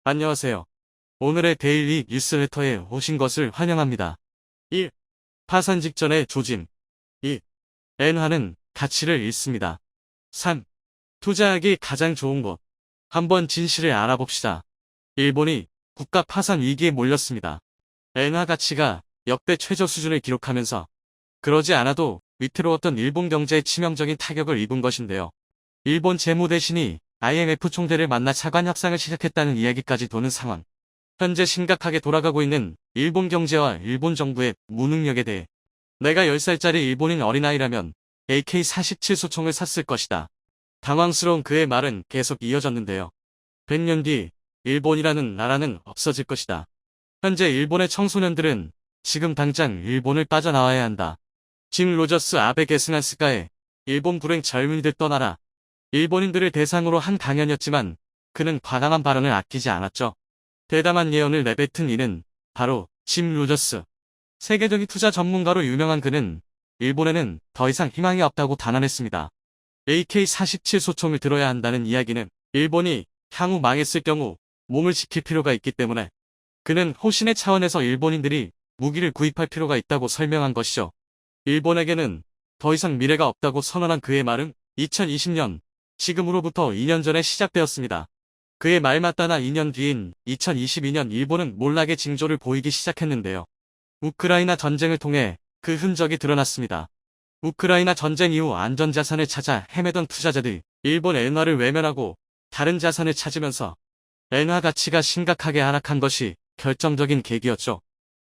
안녕하세요. 오늘의 데일리 뉴스레터에 오신 것을 환영합니다. 1. 파산 직전의 조짐. 2. 엔화는 가치를 잃습니다. 3. 투자하기 가장 좋은 곳. 한번 진실을 알아봅시다. 일본이 국가 파산 위기에 몰렸습니다. 엔화 가치가 역대 최저 수준을 기록하면서 그러지 않아도 위태로웠던 일본 경제에 치명적인 타격을 입은 것인데요. 일본 재무대신이 IMF 총재를 만나 차관 협상을 시작했다는 이야기까지 도는 상황. 현재 심각하게 돌아가고 있는 일본 경제와 일본 정부의 무능력에 대해 내가 10살짜리 일본인 어린아이라면 AK-47 소총을 샀을 것이다. 당황스러운 그의 말은 계속 이어졌는데요. 100년 뒤 일본이라는 나라는 없어질 것이다. 현재 일본의 청소년들은 지금 당장 일본을 빠져나와야 한다. 짐 로저스 아베 계승한 스카의 일본 불행 젊은이들 떠나라. 일본인들을 대상으로 한 강연이었지만 그는 과감한 발언을 아끼지 않았죠. 대담한 예언을 내뱉은 이는 바로 짐 로저스. 세계적인 투자 전문가로 유명한 그는 일본에는 더 이상 희망이 없다고 단언했습니다. AK-47 소총을 들어야 한다는 이야기는 일본이 향후 망했을 경우 몸을 지킬 필요가 있기 때문에 그는 호신의 차원에서 일본인들이 무기를 구입할 필요가 있다고 설명한 것이죠. 일본에게는 더 이상 미래가 없다고 선언한 그의 말은 2020년, 지금으로부터 2년 전에 시작되었습니다. 그의 말 맞다나 2년 뒤인 2022년 일본은 몰락의 징조를 보이기 시작했는데요. 우크라이나 전쟁을 통해 그 흔적이 드러났습니다. 우크라이나 전쟁 이후 안전자산을 찾아 헤매던 투자자들이 일본 엔화를 외면하고 다른 자산을 찾으면서 엔화 가치가 심각하게 하락한 것이 결정적인 계기였죠.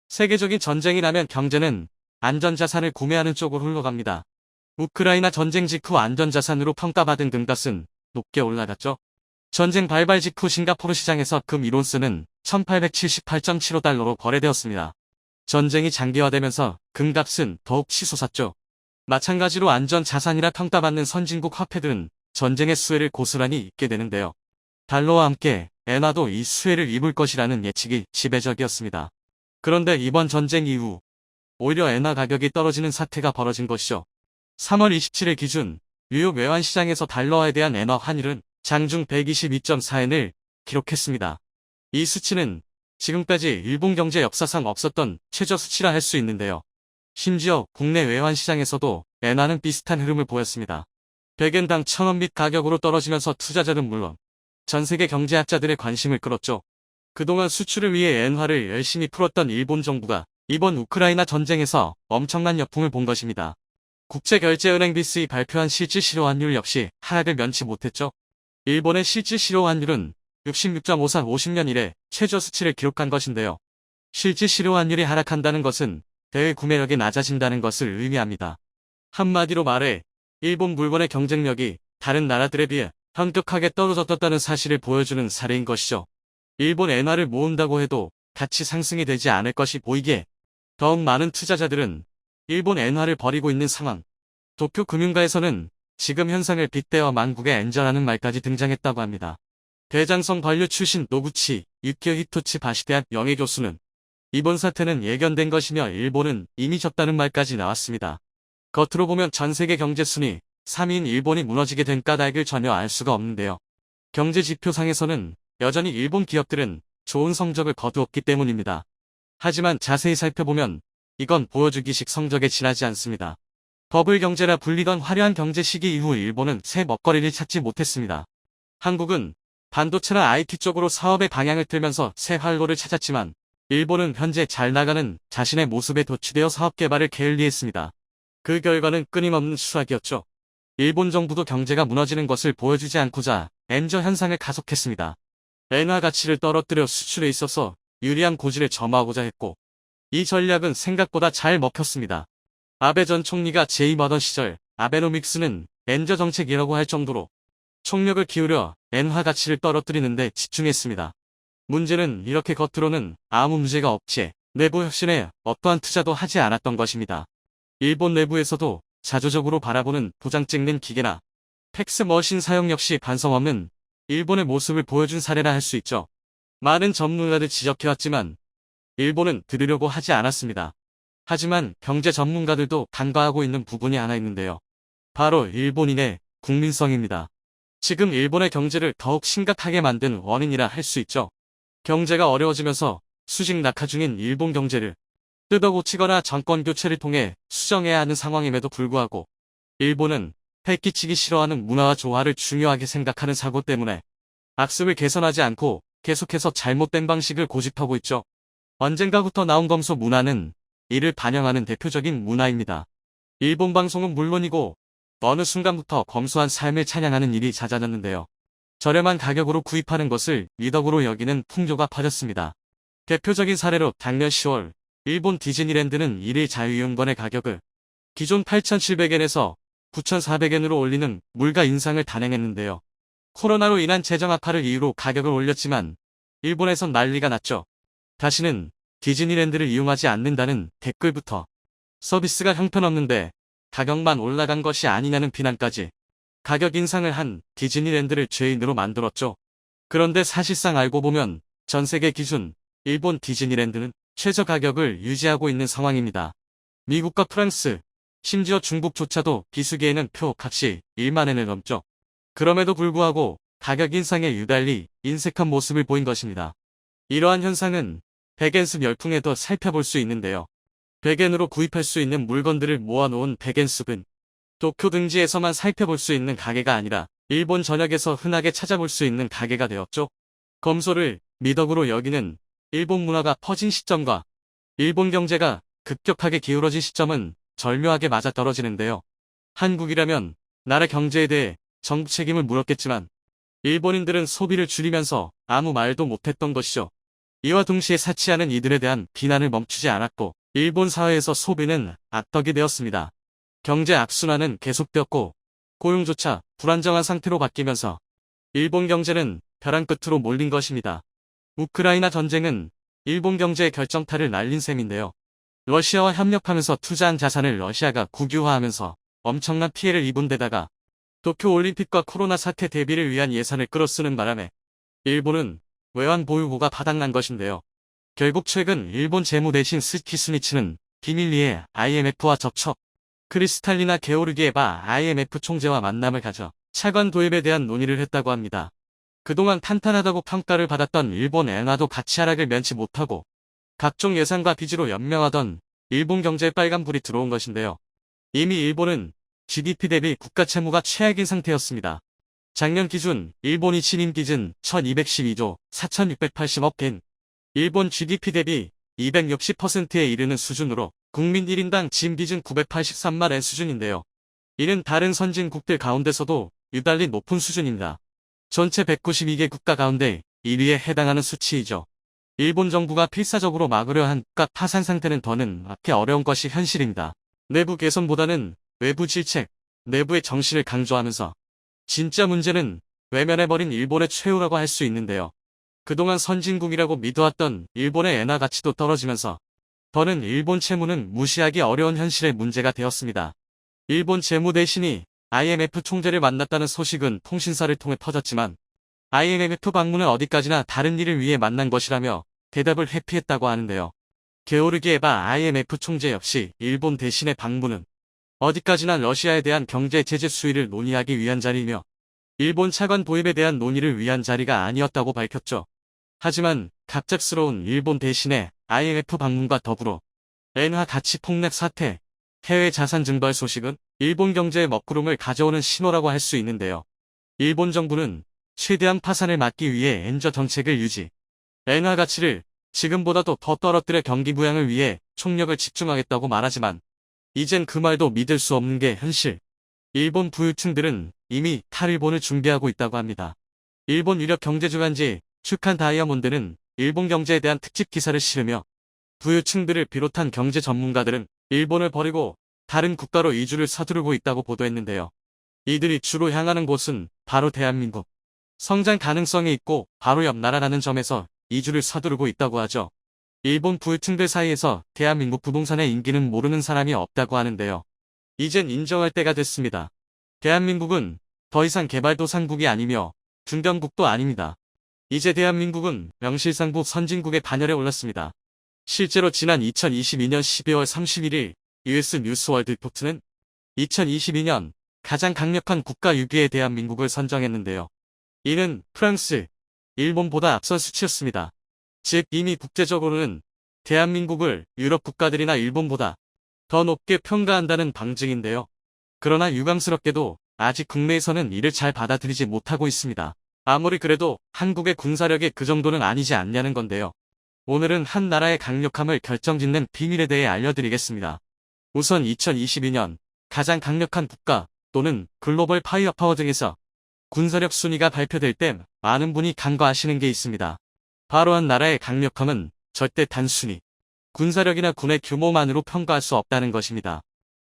세계적인 전쟁이 나면 경제는 안전자산을 구매하는 쪽으로 흘러갑니다. 우크라이나 전쟁 직후 안전자산으로 평가받은 금값은 높게 올라갔죠. 전쟁 발발 직후 싱가포르 시장에서 금 1온스는 1878.75달러로 거래되었습니다. 전쟁이 장기화되면서 금값은 더욱 치솟았죠. 마찬가지로 안전자산이라 평가받는 선진국 화폐들은 전쟁의 수혜를 고스란히 입게 되는데요. 달러와 함께 엔화도 이 수혜를 입을 것이라는 예측이 지배적이었습니다. 그런데 이번 전쟁 이후 오히려 엔화 가격이 떨어지는 사태가 벌어진 것이죠. 3월 27일 기준 뉴욕 외환시장에서 달러화에 대한 엔화 환율은 장중 122.4엔을 기록했습니다. 이 수치는 지금까지 일본 경제 역사상 없었던 최저 수치라 할 수 있는데요. 심지어 국내 외환시장에서도 엔화는 비슷한 흐름을 보였습니다. 100엔당 1000원 및 가격으로 떨어지면서 투자자는 물론 전 세계 경제학자들의 관심을 끌었죠. 그동안 수출을 위해 엔화를 열심히 풀었던 일본 정부가 이번 우크라이나 전쟁에서 엄청난 역풍을 본 것입니다. 국제결제은행 BS이 발표한 실질 실효환율 역시 하락을 면치 못했죠. 일본의 실질 실효환율은 66.54 50년 이래 최저 수치를 기록한 것인데요. 실질 실효환율이 하락한다는 것은 대외 구매력이 낮아진다는 것을 의미합니다. 한마디로 말해 일본 물건의 경쟁력이 다른 나라들에 비해 현격하게 떨어졌다는 사실을 보여주는 사례인 것이죠. 일본 엔화를 모은다고 해도 가치 상승이 되지 않을 것이 보이기에 더욱 많은 투자자들은 일본 엔화를 버리고 있는 상황. 도쿄 금융가에서는 지금 현상을 빗대어 만국의 엔저라는 말까지 등장했다고 합니다. 대장성 관료 출신 노구치 유키오 히토치 바시대학 명예교수는 이번 사태는 예견된 것이며 일본은 이미 졌다는 말까지 나왔습니다. 겉으로 보면 전 세계 경제 순위 3위인 일본이 무너지게 된 까닭을 전혀 알 수가 없는데요. 경제 지표상에서는 여전히 일본 기업들은 좋은 성적을 거두었기 때문입니다. 하지만 자세히 살펴보면 이건 보여주기식 성적에 지나지 않습니다. 버블 경제라 불리던 화려한 경제 시기 이후 일본은 새 먹거리를 찾지 못했습니다. 한국은 반도체나 IT 쪽으로 사업의 방향을 틀면서 새 활로를 찾았지만 일본은 현재 잘 나가는 자신의 모습에 도취되어 사업 개발을 게을리했습니다. 그 결과는 끊임없는 수락이었죠. 일본 정부도 경제가 무너지는 것을 보여주지 않고자 엔저 현상을 가속했습니다. 엔화 가치를 떨어뜨려 수출에 있어서 유리한 고지를 점하고자 했고 이 전략은 생각보다 잘 먹혔습니다. 아베 전 총리가 재임하던 시절 아베노믹스는 엔저 정책이라고 할 정도로 총력을 기울여 엔화 가치를 떨어뜨리는데 집중했습니다. 문제는 이렇게 겉으로는 아무 문제가 없지 내부 혁신에 어떠한 투자도 하지 않았던 것입니다. 일본 내부에서도 자조적으로 바라보는 도장 찍는 기계나 팩스 머신 사용 역시 반성 없는 일본의 모습을 보여준 사례라 할 수 있죠. 많은 전문가들 지적해왔지만 일본은 들으려고 하지 않았습니다. 하지만 경제 전문가들도 간과하고 있는 부분이 하나 있는데요. 바로 일본인의 국민성입니다. 지금 일본의 경제를 더욱 심각하게 만든 원인이라 할 수 있죠. 경제가 어려워지면서 수직 낙하 중인 일본 경제를 뜯어고치거나 정권 교체를 통해 수정해야 하는 상황임에도 불구하고 일본은 패기치기 싫어하는 문화와 조화를 중요하게 생각하는 사고 때문에 악습을 개선하지 않고 계속해서 잘못된 방식을 고집하고 있죠. 언젠가부터 나온 검소 문화는 이를 반영하는 대표적인 문화입니다. 일본 방송은 물론이고 어느 순간부터 검소한 삶을 찬양하는 일이 잦아졌는데요. 저렴한 가격으로 구입하는 것을 미덕으로 여기는 풍조가 퍼졌습니다. 대표적인 사례로 작년 10월 일본 디즈니랜드는 1일 자유이용권의 가격을 기존 8,700엔에서 9,400엔으로 올리는 물가 인상을 단행했는데요. 코로나로 인한 재정 악화를 이유로 가격을 올렸지만 일본에선 난리가 났죠. 다시는 디즈니랜드를 이용하지 않는다는 댓글부터 서비스가 형편없는데 가격만 올라간 것이 아니냐는 비난까지 가격 인상을 한 디즈니랜드를 죄인으로 만들었죠. 그런데 사실상 알고 보면 전 세계 기준 일본 디즈니랜드는 최저 가격을 유지하고 있는 상황입니다. 미국과 프랑스, 심지어 중국조차도 비수기에는 표 값이 1만 엔을 넘죠. 그럼에도 불구하고 가격 인상에 유달리 인색한 모습을 보인 것입니다. 이러한 현상은 백엔습 열풍에도 살펴볼 수 있는데요. 백엔으로 구입할 수 있는 물건들을 모아놓은 백엔습은 도쿄 등지에서만 살펴볼 수 있는 가게가 아니라 일본 전역에서 흔하게 찾아볼 수 있는 가게가 되었죠. 검소를 미덕으로 여기는 일본 문화가 퍼진 시점과 일본 경제가 급격하게 기울어진 시점은 절묘하게 맞아떨어지는데요. 한국이라면 나라 경제에 대해 정부 책임을 물었겠지만 일본인들은 소비를 줄이면서 아무 말도 못했던 것이죠. 이와 동시에 사치하는 이들에 대한 비난을 멈추지 않았고 일본 사회에서 소비는 악덕이 되었습니다. 경제 악순환은 계속되었고 고용조차 불안정한 상태로 바뀌면서 일본 경제는 벼랑 끝으로 몰린 것입니다. 우크라이나 전쟁은 일본 경제의 결정타를 날린 셈인데요. 러시아와 협력하면서 투자한 자산을 러시아가 국유화하면서 엄청난 피해를 입은 데다가 도쿄올림픽과 코로나 사태 대비를 위한 예산을 끌어쓰는 바람에 일본은 외환 보유고가 바닥난 것인데요. 결국 최근 일본 재무 대신 스키스니츠는 비밀리에 IMF와 접촉, 크리스탈리나 게오르기에바 IMF 총재와 만남을 가져 차관 도입에 대한 논의를 했다고 합니다. 그동안 탄탄하다고 평가를 받았던 일본 엔화도 같이 하락을 면치 못하고 각종 예상과 빚으로 연명하던 일본 경제에 빨간불이 들어온 것인데요. 이미 일본은 GDP 대비 국가 채무가 최악인 상태였습니다. 작년 기준 일본이 신임 빚은 1212조 4680억 엔, 일본 GDP 대비 260%에 이르는 수준으로 국민 1인당 진빚은 983만 엔 수준인데요. 이는 다른 선진국들 가운데서도 유달리 높은 수준입니다. 전체 192개 국가 가운데 1위에 해당하는 수치이죠. 일본 정부가 필사적으로 막으려 한 국가 파산 상태는 더는 막기 어려운 것이 현실입니다. 내부 개선보다는 외부 질책, 내부의 정신을 강조하면서 진짜 문제는 외면해버린 일본의 최후라고 할 수 있는데요. 그동안 선진국이라고 믿어왔던 일본의 엔화 가치도 떨어지면서 더는 일본 채무는 무시하기 어려운 현실의 문제가 되었습니다. 일본 재무 대신이 IMF 총재를 만났다는 소식은 통신사를 통해 퍼졌지만 IMF 방문은 어디까지나 다른 일을 위해 만난 것이라며 대답을 회피했다고 하는데요. 게오르기에바 IMF 총재 역시 일본 대신의 방문은 어디까지나 러시아에 대한 경제 제재 수위를 논의하기 위한 자리이며 일본 차관 도입에 대한 논의를 위한 자리가 아니었다고 밝혔죠. 하지만 갑작스러운 일본 대신의 IMF 방문과 더불어 엔화 가치 폭락 사태, 해외 자산 증발 소식은 일본 경제의 먹구름을 가져오는 신호라고 할 수 있는데요. 일본 정부는 최대한 파산을 막기 위해 엔저 정책을 유지, 엔화 가치를 지금보다도 더 떨어뜨려 경기 부양을 위해 총력을 집중하겠다고 말하지만 이젠 그 말도 믿을 수 없는 게 현실. 일본 부유층들은 이미 탈일본을 준비하고 있다고 합니다. 일본 유력 경제주간지 축한 다이아몬드는 일본 경제에 대한 특집 기사를 실으며 부유층들을 비롯한 경제 전문가들은 일본을 버리고 다른 국가로 이주를 서두르고 있다고 보도했는데요. 이들이 주로 향하는 곳은 바로 대한민국. 성장 가능성이 있고 바로 옆 나라라는 점에서 이주를 서두르고 있다고 하죠. 일본 부유층들 사이에서 대한민국 부동산의 인기는 모르는 사람이 없다고 하는데요. 이젠 인정할 때가 됐습니다. 대한민국은 더 이상 개발도상국이 아니며 중견국도 아닙니다. 이제 대한민국은 명실상부 선진국의 반열에 올랐습니다. 실제로 지난 2022년 12월 31일 US 뉴스월드 리포트는 2022년 가장 강력한 국가 6위의 대한민국을 선정했는데요. 이는 프랑스, 일본보다 앞선 수치였습니다. 즉 이미 국제적으로는 대한민국을 유럽 국가들이나 일본보다 더 높게 평가한다는 방증인데요. 그러나 유감스럽게도 아직 국내에서는 이를 잘 받아들이지 못하고 있습니다. 아무리 그래도 한국의 군사력이 그 정도는 아니지 않냐는 건데요. 오늘은 한 나라의 강력함을 결정짓는 비밀에 대해 알려드리겠습니다. 우선 2022년 가장 강력한 국가 또는 글로벌 파이어파워 등에서 군사력 순위가 발표될 때 많은 분이 간과하시는 게 있습니다. 바로 한 나라의 강력함은 절대 단순히 군사력이나 군의 규모만으로 평가할 수 없다는 것입니다.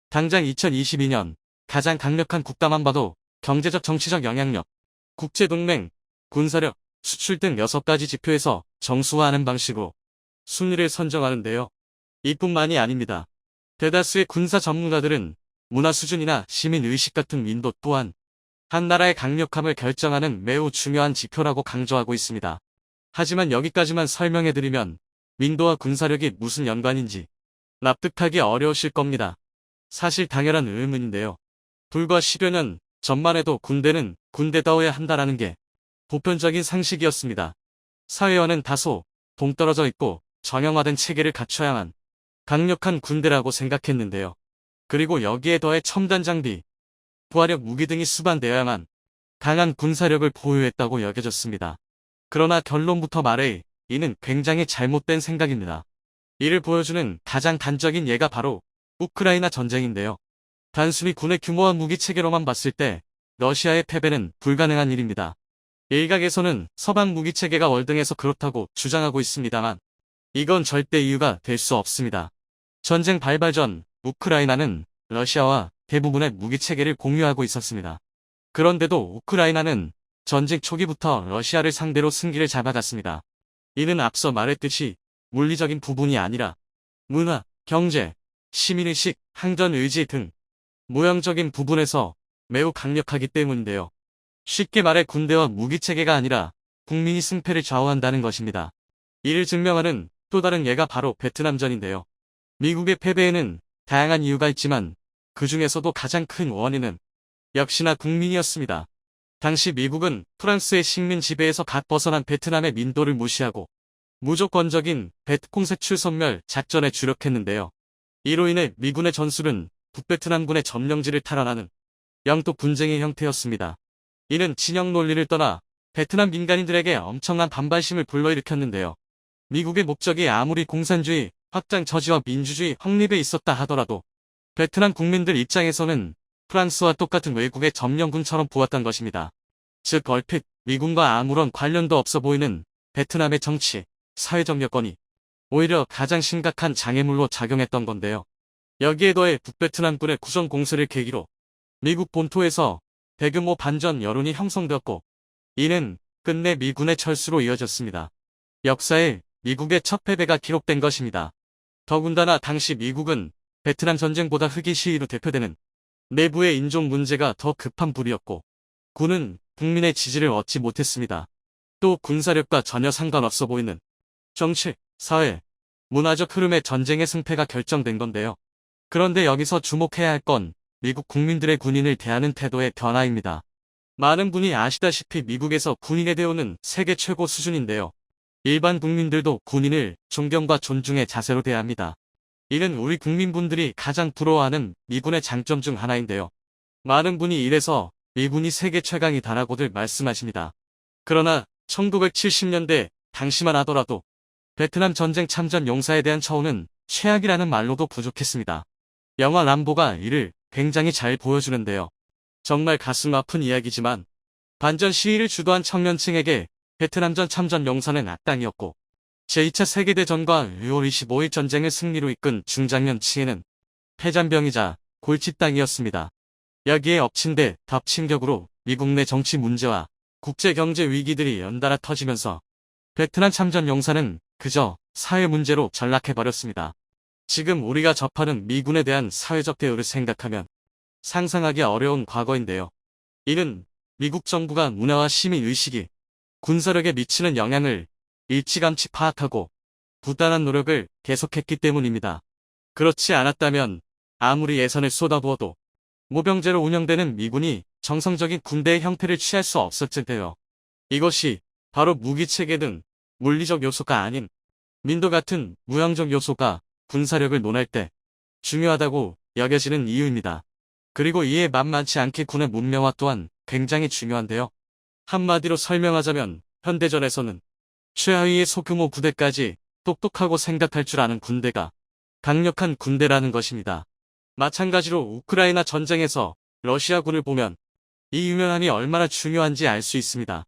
당장 2022년 가장 강력한 국가만 봐도 경제적 정치적 영향력, 국제동맹, 군사력, 수출 등 6가지 지표에서 정수화하는 방식으로 순위를 선정하는데요. 이뿐만이 아닙니다. 대다수의 군사 전문가들은 문화 수준이나 시민의식 같은 민도 또한 한 나라의 강력함을 결정하는 매우 중요한 지표라고 강조하고 있습니다. 하지만 여기까지만 설명해드리면 민도와 군사력이 무슨 연관인지 납득하기 어려우실 겁니다. 사실 당연한 의문인데요. 불과 10여 년 전만 해도 군대는 군대다워야 한다라는 게 보편적인 상식이었습니다. 사회와는 다소 동떨어져 있고 정형화된 체계를 갖춰야만 강력한 군대라고 생각했는데요. 그리고 여기에 더해 첨단 장비, 부하력 무기 등이 수반되어야만 강한 군사력을 보유했다고 여겨졌습니다. 그러나 결론부터 말해 이는 굉장히 잘못된 생각입니다. 이를 보여주는 가장 단적인 예가 바로 우크라이나 전쟁인데요. 단순히 군의 규모와 무기 체계로만 봤을 때 러시아의 패배는 불가능한 일입니다. 일각에서는 서방 무기 체계가 월등해서 그렇다고 주장하고 있습니다만 이건 절대 이유가 될 수 없습니다. 전쟁 발발 전 우크라이나는 러시아와 대부분의 무기 체계를 공유하고 있었습니다. 그런데도 우크라이나는 전쟁 초기부터 러시아를 상대로 승기를 잡아갔습니다. 이는 앞서 말했듯이 물리적인 부분이 아니라 문화, 경제, 시민의식, 항전 의지 등 모형적인 부분에서 매우 강력하기 때문인데요. 쉽게 말해 군대와 무기체계가 아니라 국민이 승패를 좌우한다는 것입니다. 이를 증명하는 또 다른 예가 바로 베트남전인데요. 미국의 패배에는 다양한 이유가 있지만 그 중에서도 가장 큰 원인은 역시나 국민이었습니다. 당시 미국은 프랑스의 식민 지배에서 갓 벗어난 베트남의 민도를 무시하고 무조건적인 베트콩 색출 섬멸 작전에 주력했는데요. 이로 인해 미군의 전술은 북베트남군의 점령지를 탈환하는 영토 분쟁의 형태였습니다. 이는 진영 논리를 떠나 베트남 민간인들에게 엄청난 반발심을 불러일으켰는데요. 미국의 목적이 아무리 공산주의, 확장 저지와 민주주의 확립에 있었다 하더라도 베트남 국민들 입장에서는 프랑스와 똑같은 외국의 점령군처럼 보았던 것입니다. 즉 얼핏 미군과 아무런 관련도 없어 보이는 베트남의 정치, 사회적 여건이 오히려 가장 심각한 장애물로 작용했던 건데요. 여기에 더해 북베트남군의 구성 공세를 계기로 미국 본토에서 대규모 반전 여론이 형성되었고 이는 끝내 미군의 철수로 이어졌습니다. 역사에 미국의 첫 패배가 기록된 것입니다. 더군다나 당시 미국은 베트남 전쟁보다 흑인 시위로 대표되는 내부의 인종 문제가 더 급한 불이었고 군은 국민의 지지를 얻지 못했습니다. 또 군사력과 전혀 상관없어 보이는 정치, 사회, 문화적 흐름의 전쟁의 승패가 결정된 건데요. 그런데 여기서 주목해야 할 건 미국 국민들의 군인을 대하는 태도의 변화입니다. 많은 분이 아시다시피 미국에서 군인에 대우는 세계 최고 수준인데요. 일반 국민들도 군인을 존경과 존중의 자세로 대합니다. 이는 우리 국민분들이 가장 부러워하는 미군의 장점 중 하나인데요. 많은 분이 이래서 미군이 세계 최강이다라고들 말씀하십니다. 그러나 1970년대 당시만 하더라도 베트남 전쟁 참전 용사에 대한 처우는 최악이라는 말로도 부족했습니다. 영화 람보가 이를 굉장히 잘 보여주는데요. 정말 가슴 아픈 이야기지만 반전 시위를 주도한 청년층에게 베트남전 참전 용사는 악당이었고 제2차 세계대전과 6월 25일 전쟁을 승리로 이끈 중장년층에는 패잔병이자 골칫땅이었습니다. 여기에 엎친 데 덮친 격으로 미국 내 정치 문제와 국제경제 위기들이 연달아 터지면서 베트남 참전 용사는 그저 사회 문제로 전락해버렸습니다. 지금 우리가 접하는 미군에 대한 사회적 대우를 생각하면 상상하기 어려운 과거인데요. 이는 미국 정부가 문화와 시민의식이 군사력에 미치는 영향을 일찌감치 파악하고 부단한 노력을 계속했기 때문입니다. 그렇지 않았다면 아무리 예산을 쏟아부어도 모병제로 운영되는 미군이 정성적인 군대의 형태를 취할 수 없었을 테요. 이것이 바로 무기체계 등 물리적 요소가 아닌 민도 같은 무형적 요소가 군사력을 논할 때 중요하다고 여겨지는 이유입니다. 그리고 이에 만만치 않게 군의 문명화 또한 굉장히 중요한데요. 한마디로 설명하자면 현대전에서는 최하위의 소규모 부대까지 똑똑하고 생각할 줄 아는 군대가 강력한 군대라는 것입니다. 마찬가지로 우크라이나 전쟁에서 러시아군을 보면 이 유명함이 얼마나 중요한지 알 수 있습니다.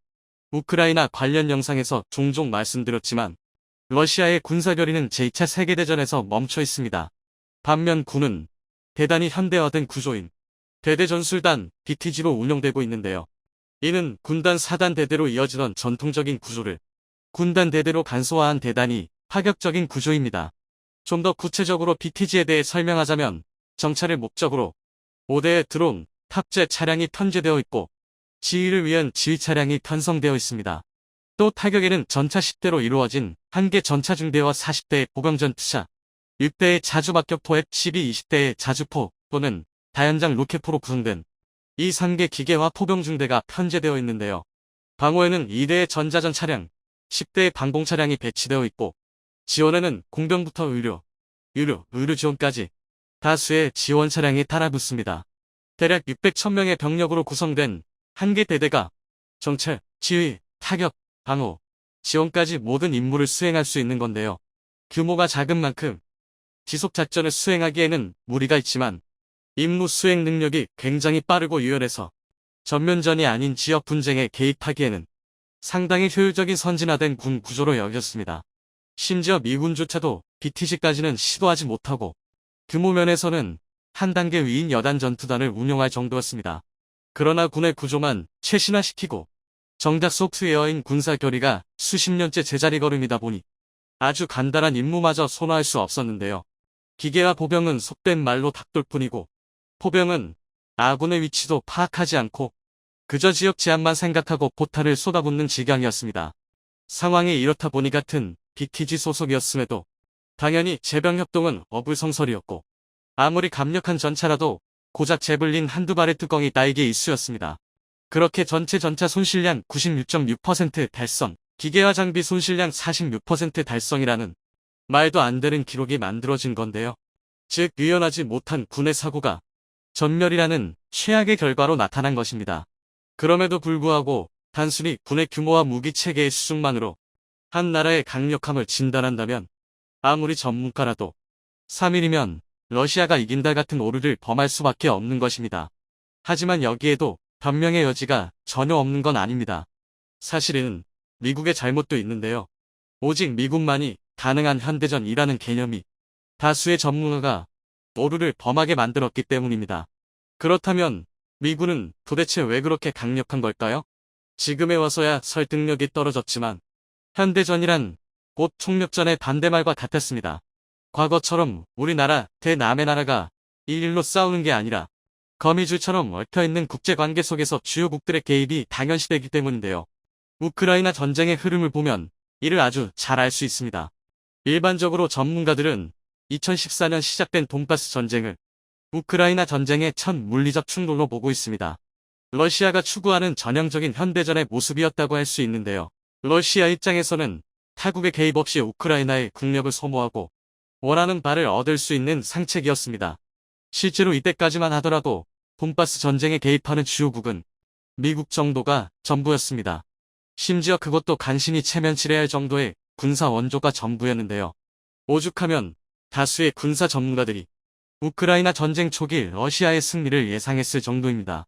우크라이나 관련 영상에서 종종 말씀드렸지만 러시아의 군사결의는 제2차 세계대전에서 멈춰 있습니다. 반면 군은 대단히 현대화된 구조인 대대전술단 BTG로 운영되고 있는데요. 이는 군단 사단 대대로 이어지던 전통적인 구조를 군단 대대로 간소화한 대단히 파격적인 구조입니다. 좀 더 구체적으로 BTG에 대해 설명하자면 정찰을 목적으로 5대의 드론, 탑재 차량이 편제되어 있고 지휘를 위한 지휘 차량이 편성되어 있습니다. 또 타격에는 전차 10대로 이루어진 1개 전차 중대와 40대의 보병전투차, 6대의 자주박격포 F-12, 20대의 자주포 또는 다연장 로켓포로 구성된 이 3개 기계화 포병중대가 편제되어 있는데요. 방호에는 2대의 전자전 차량, 10대의 방공 차량이 배치되어 있고 지원에는 공병부터 의료 지원까지 다수의 지원 차량이 따라붙습니다. 대략 600,000명의 병력으로 구성된 한 개 대대가 정찰, 지휘, 타격, 방호, 지원까지 모든 임무를 수행할 수 있는 건데요. 규모가 작은 만큼 지속작전을 수행하기에는 무리가 있지만 임무 수행 능력이 굉장히 빠르고 유연해서 전면전이 아닌 지역 분쟁에 개입하기에는 상당히 효율적인 선진화된 군 구조로 여겼습니다. 심지어 미군조차도 BTG까지는 시도하지 못하고 규모 면에서는 한 단계 위인 여단 전투단을 운용할 정도였습니다. 그러나 군의 구조만 최신화시키고 정작 소프트웨어인 군사 결의가 수십 년째 제자리 걸음이다 보니 아주 간단한 임무마저 소화할 수 없었는데요. 기계와 보병은 속된 말로 닭돌뿐이고 포병은 아군의 위치도 파악하지 않고 그저 지역 제한만 생각하고 포탄을 쏟아붓는 지경이었습니다. 상황이 이렇다 보니 같은 BTG 소속이었음에도 당연히 제병 협동은 어불성설이었고 아무리 강력한 전차라도 고작 제블린 한두 발의 뚜껑이 나에게 일쑤였습니다. 그렇게 전체 전차 손실량 96.6% 달성, 기계화 장비 손실량 46% 달성이라는 말도 안 되는 기록이 만들어진 건데요. 즉 유연하지 못한 군의 사고가 전멸이라는 최악의 결과로 나타난 것입니다. 그럼에도 불구하고 단순히 군의 규모와 무기 체계의 수준만으로 한 나라의 강력함을 진단한다면 아무리 전문가라도 3일이면 러시아가 이긴다 같은 오류를 범할 수밖에 없는 것입니다. 하지만 여기에도 변명의 여지가 전혀 없는 건 아닙니다. 사실은 미국의 잘못도 있는데요. 오직 미국만이 가능한 현대전이라는 개념이 다수의 전문가가 오류를 범하게 만들었기 때문입니다. 그렇다면 미군은 도대체 왜 그렇게 강력한 걸까요? 지금에 와서야 설득력이 떨어졌지만 현대전이란 곧 총력전의 반대말과 같았습니다. 과거처럼 우리나라 대남의 나라가 일일로 싸우는 게 아니라 거미줄처럼 얽혀있는 국제관계 속에서 주요국들의 개입이 당연시되기 때문인데요. 우크라이나 전쟁의 흐름을 보면 이를 아주 잘 알 수 있습니다. 일반적으로 전문가들은 2014년 시작된 돈바스 전쟁을 우크라이나 전쟁의 첫 물리적 충돌로 보고 있습니다. 러시아가 추구하는 전형적인 현대전의 모습이었다고 할 수 있는데요. 러시아 입장에서는 타국의 개입 없이 우크라이나의 국력을 소모하고 원하는 바를 얻을 수 있는 상책이었습니다. 실제로 이때까지만 하더라도 돈바스 전쟁에 개입하는 주요국은 미국 정도가 전부였습니다. 심지어 그것도 간신히 체면치레할 정도의 군사 원조가 전부였는데요. 오죽하면 다수의 군사 전문가들이 우크라이나 전쟁 초기 러시아의 승리를 예상했을 정도입니다.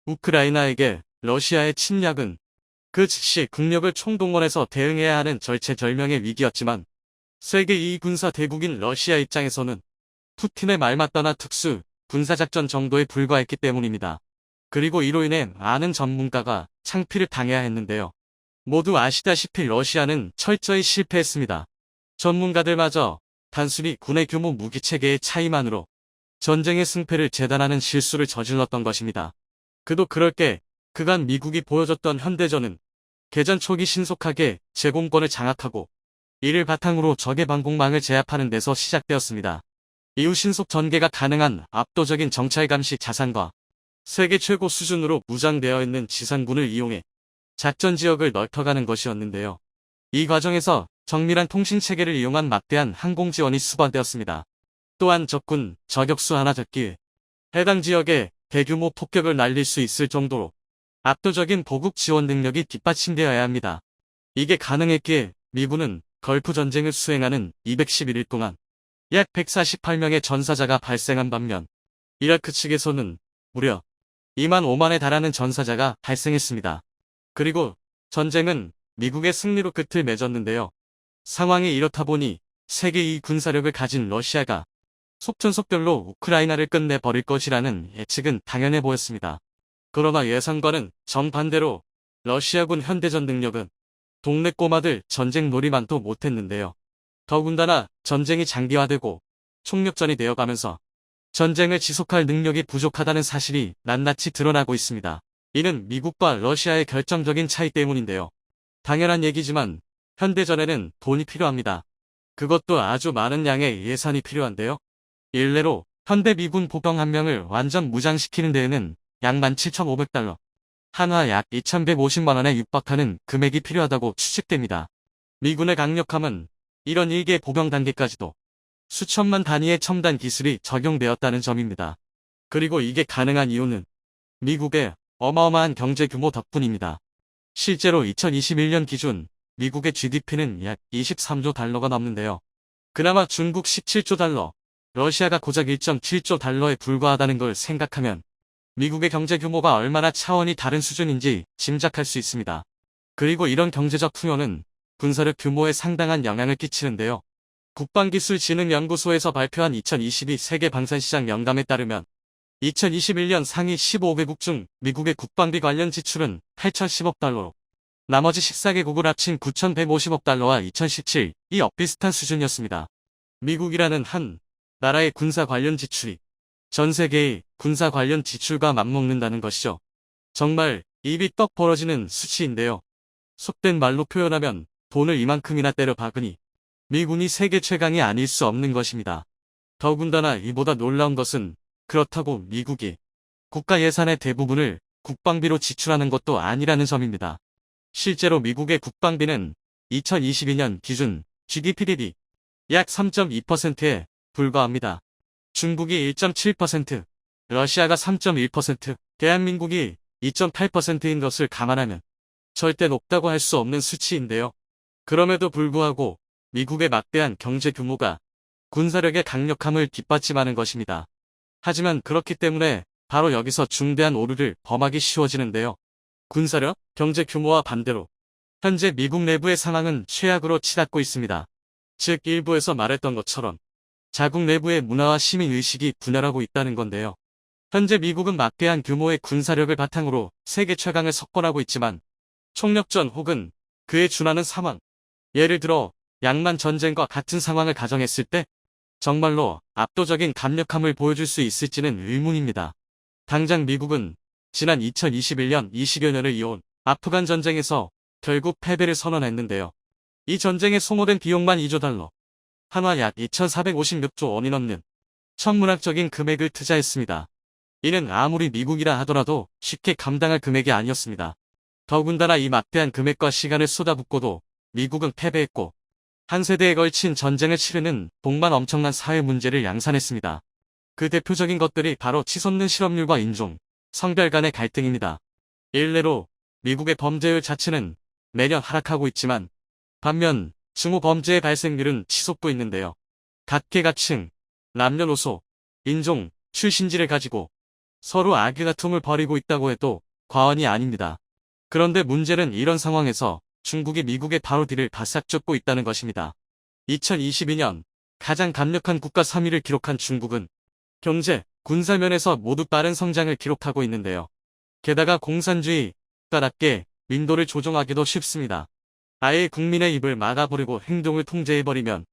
우크라이나에게 러시아의 침략은 그 즉시 국력을 총동원해서 대응해야 하는 절체절명의 위기였지만 세계 2위 군사 대국인 러시아 입장에서는 푸틴의 말맞다나 특수 군사작전 정도에 불과했기 때문입니다. 그리고 이로 인해 많은 전문가가 창피를 당해야 했는데요. 모두 아시다시피 러시아는 철저히 실패했습니다. 전문가들마저 단순히 군의 규모 무기체계의 차이만으로 전쟁의 승패를 재단하는 실수를 저질렀던 것입니다. 그도 그럴 게 그간 미국이 보여줬던 현대전은 개전 초기 신속하게 제공권을 장악하고 이를 바탕으로 적의 방공망을 제압하는 데서 시작되었습니다. 이후 신속 전개가 가능한 압도적인 정찰 감시 자산과 세계 최고 수준으로 무장되어 있는 지상군을 이용해 작전 지역을 넓혀가는 것이었는데요. 이 과정에서 정밀한 통신 체계를 이용한 막대한 항공 지원이 수반되었습니다. 또한 적군 저격수 하나 잡기에 해당 지역에 대규모 폭격을 날릴 수 있을 정도로 압도적인 보급 지원 능력이 뒷받침되어야 합니다. 이게 가능했기에 미군은 걸프 전쟁을 수행하는 211일 동안 약 148명의 전사자가 발생한 반면 이라크 측에서는 무려 2만 5만에 달하는 전사자가 발생했습니다. 그리고 전쟁은 미국의 승리로 끝을 맺었는데요. 상황이 이렇다 보니 세계 2위 군사력을 가진 러시아가 속전속결로 우크라이나를 끝내버릴 것이라는 예측은 당연해 보였습니다. 그러나 예상과는 정반대로 러시아군 현대전 능력은 동네 꼬마들 전쟁 놀이만도 못했는데요. 더군다나 전쟁이 장기화되고 총력전이 되어가면서 전쟁을 지속할 능력이 부족하다는 사실이 낱낱이 드러나고 있습니다. 이는 미국과 러시아의 결정적인 차이 때문인데요. 당연한 얘기지만 현대전에는 돈이 필요합니다. 그것도 아주 많은 양의 예산이 필요한데요. 일례로 현대 미군 보병 1명을 완전 무장시키는 데에는 약 17,500달러, 한화 약 2,150만원에 육박하는 금액이 필요하다고 추측됩니다. 미군의 강력함은 이런 일개 보병 단계까지도 수천만 단위의 첨단 기술이 적용되었다는 점입니다. 그리고 이게 가능한 이유는 미국의 어마어마한 경제 규모 덕분입니다. 실제로 2021년 기준 미국의 GDP는 약 23조 달러가 넘는데요. 그나마 중국 17조 달러, 러시아가 고작 1.7조 달러에 불과하다는 걸 생각하면 미국의 경제 규모가 얼마나 차원이 다른 수준인지 짐작할 수 있습니다. 그리고 이런 경제적 풍요는 군사력 규모에 상당한 영향을 끼치는데요. 국방기술진흥연구소에서 발표한 2022 세계 방산시장 영감에 따르면 2021년 상위 15개국 중 미국의 국방비 관련 지출은 8,010억 달러로 나머지 14개국을 합친 9,150억 달러와 2017이 엇비슷한 수준이었습니다. 미국이라는 한 나라의 군사 관련 지출이 전 세계의 군사 관련 지출과 맞먹는다는 것이죠. 정말 입이 떡 벌어지는 수치인데요. 속된 말로 표현하면 돈을 이만큼이나 때려 박으니 미군이 세계 최강이 아닐 수 없는 것입니다. 더군다나 이보다 놀라운 것은 그렇다고 미국이 국가 예산의 대부분을 국방비로 지출하는 것도 아니라는 점입니다. 실제로 미국의 국방비는 2022년 기준 GDP 대비 약 3.2%에 불과합니다. 중국이 1.7%, 러시아가 3.1%, 대한민국이 2.8%인 것을 감안하면 절대 높다고 할 수 없는 수치인데요. 그럼에도 불구하고 미국의 막대한 경제 규모가 군사력의 강력함을 뒷받침하는 것입니다. 하지만 그렇기 때문에 바로 여기서 중대한 오류를 범하기 쉬워지는데요. 군사력, 경제 규모와 반대로 현재 미국 내부의 상황은 최악으로 치닫고 있습니다. 즉 일부에서 말했던 것처럼 자국 내부의 문화와 시민의식이 분열하고 있다는 건데요. 현재 미국은 막대한 규모의 군사력을 바탕으로 세계 최강을 석권하고 있지만 총력전 혹은 그에 준하는 상황, 예를 들어 양만 전쟁과 같은 상황을 가정했을 때 정말로 압도적인 강력함을 보여줄 수 있을지는 의문입니다. 당장 미국은 지난 2021년 20여 년을 이어온 아프간 전쟁에서 결국 패배를 선언했는데요. 이 전쟁에 소모된 비용만 2조 달러, 한화 약 2,456조 원이 넘는 천문학적인 금액을 투자했습니다. 이는 아무리 미국이라 하더라도 쉽게 감당할 금액이 아니었습니다. 더군다나 이 막대한 금액과 시간을 쏟아붓고도 미국은 패배했고 한 세대에 걸친 전쟁을 치르는 동반 엄청난 사회 문제를 양산했습니다. 그 대표적인 것들이 바로 치솟는 실업률과 인종, 성별 간의 갈등입니다. 일례로 미국의 범죄율 자체는 매년 하락하고 있지만 반면 증오 범죄의 발생률은 치솟고 있는데요. 각계각층, 남녀노소, 인종, 출신지를 가지고 서로 악의다툼을 벌이고 있다고 해도 과언이 아닙니다. 그런데 문제는 이런 상황에서 중국이 미국의 바로 뒤를 바싹 쫓고 있다는 것입니다. 2022년 가장 강력한 국가 3위를 기록한 중국은 경제, 군사면에서 모두 빠른 성장을 기록하고 있는데요. 게다가 공산주의 국가답게 민도를 조종하기도 쉽습니다. 아예 국민의 입을 막아버리고 행동을 통제해버리면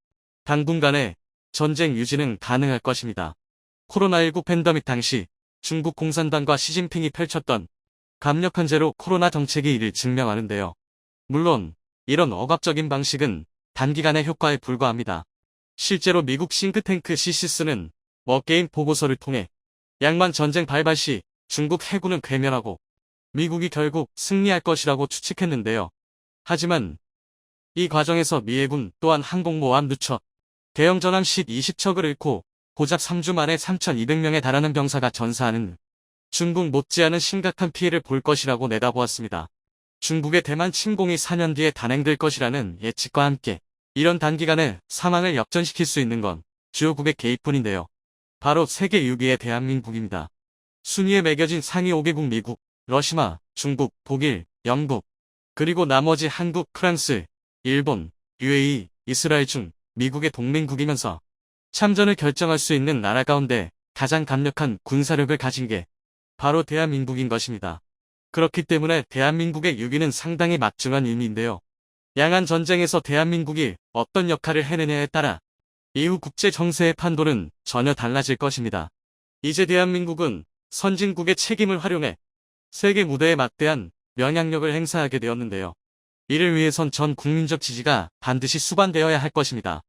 당분간에 전쟁 유지는 가능할 것입니다. 코로나19 팬데믹 당시 중국 공산당과 시진핑이 펼쳤던 강력한 제로 코로나 정책이 이를 증명하는데요. 물론 이런 억압적인 방식은 단기간의 효과에 불과합니다. 실제로 미국 싱크탱크 CSIS는 워게임 보고서를 통해 양만 전쟁 발발 시 중국 해군은 괴멸하고 미국이 결국 승리할 것이라고 추측했는데요. 하지만 이 과정에서 미해군 또한 항공모함 누척, 대형 전함 20척을 잃고 고작 3주 만에 3,200명에 달하는 병사가 전사하는 중국 못지않은 심각한 피해를 볼 것이라고 내다보았습니다. 중국의 대만 침공이 4년 뒤에 단행될 것이라는 예측과 함께 이런 단기간에 상황을 역전시킬 수 있는 건 주요국의 개입뿐인데요. 바로 세계 6위의 대한민국입니다. 순위에 매겨진 상위 5개국 미국, 러시아, 중국, 독일, 영국, 그리고 나머지 한국, 프랑스, 일본, UAE, 이스라엘 중 미국의 동맹국이면서 참전을 결정할 수 있는 나라 가운데 가장 강력한 군사력을 가진 게 바로 대한민국인 것입니다. 그렇기 때문에 대한민국의 6위는 상당히 막중한 의미인데요. 양안 전쟁에서 대한민국이 어떤 역할을 해내냐에 따라 이후 국제 정세의 판도는 전혀 달라질 것입니다. 이제 대한민국은 선진국의 책임을 활용해 세계 무대에 막대한 영향력을 행사하게 되었는데요. 이를 위해선 전 국민적 지지가 반드시 수반되어야 할 것입니다.